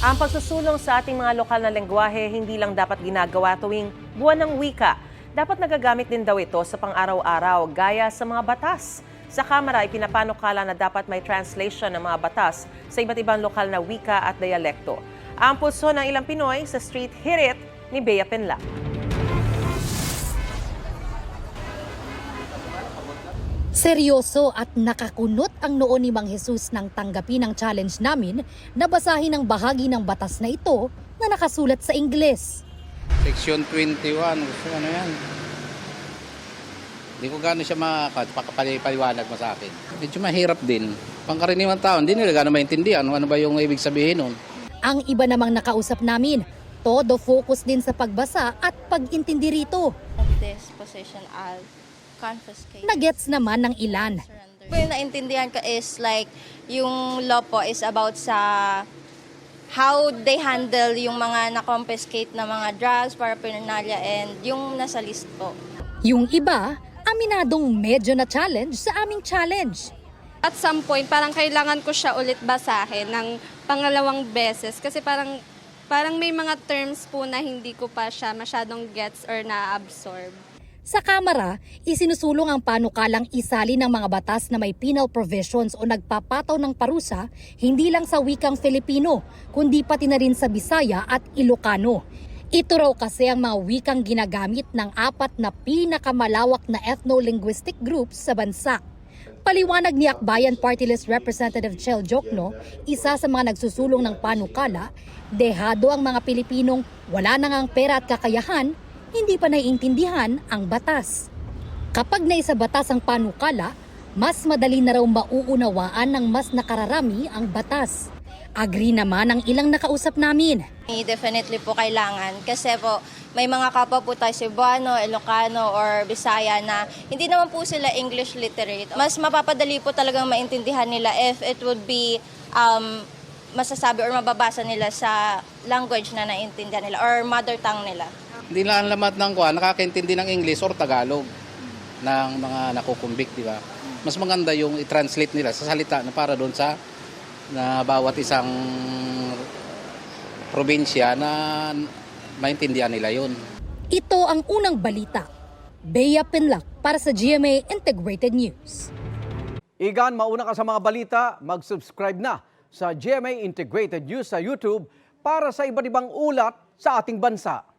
Ang pagsusulong sa ating mga lokal na lengguwahe hindi lang dapat ginagawa tuwing buwan ng wika. Dapat nagagamit din daw ito sa pang-araw-araw gaya sa mga batas. Sa Kamara, ipinapanukala na dapat may translation ng mga batas sa iba't ibang lokal na wika at dialekto. Ang pulso ng ilang Pinoy sa Street Hirit ni Bea Penla. Seryoso at nakakunot ang noo ni Mang Jesus nang tanggapin ang challenge namin na basahin ang bahagi ng batas na ito na nakasulat sa Ingles. Section 21, gusto ano yan? Hindi ko gano'n siya makapaliwanag mo sa akin. Medyo mahirap din. Pangkaraniwang tao, hindi nila gano'n maintindihan ano ba yung ibig sabihin nun. Ang iba namang nakausap namin, todo focus din sa pagbasa at pag-intindi rito. This position I'll confiscate. Nagets naman ng ilan. Yung naintindihan ko is like, yung law po is about sa how they handle yung mga na-confiscate na mga drugs, paraphernalia, and yung nasa list po. Yung iba, aminadong medyo na challenge sa aming challenge. At some point, parang kailangan ko siya ulit basahin ng pangalawang beses kasi parang may mga terms po na hindi ko pa siya masyadong gets or na-absorb. Sa Kamara, isinusulong ang panukalang isali ng mga batas na may penal provisions o nagpapataw ng parusa hindi lang sa wikang Filipino, kundi pati na rin sa Bisaya at Ilocano. Ito raw kasi ang mga wikang ginagamit ng 4 na pinakamalawak na ethno-linguistic groups sa bansa. Paliwanag ni Akbayan Party List Representative Chel Jokno, isa sa mga nagsusulong ng panukala, dehado ang mga Pilipinong wala na ngang pera at kakayahan, hindi pa naiintindihan ang batas. Kapag naisa batas ang panukala, mas madali na raw mauunawaan ng mas nakararami ang batas. Agree naman ang ilang nakausap namin. Definitely po kailangan kasi po may mga kapwa po tayo Cebuano, Ilocano, or Bisaya na hindi naman po sila English literate. Mas mapapadali po talagang maintindihan nila if it would be masasabi or mababasa nila sa language na naiintindihan nila or mother tongue nila. Hindi lang lamat ng nakakaintindi ng English or Tagalog ng mga nakukumbik, di ba? Mas maganda yung i-translate nila sa salita na para doon sa na bawat isang probinsya na maintindihan nila yun. Ito ang unang balita. Bea Penlac para sa GMA Integrated News. Igan, mauna ka sa mga balita, mag-subscribe na sa GMA Integrated News sa YouTube para sa iba't ibang ulat sa ating bansa.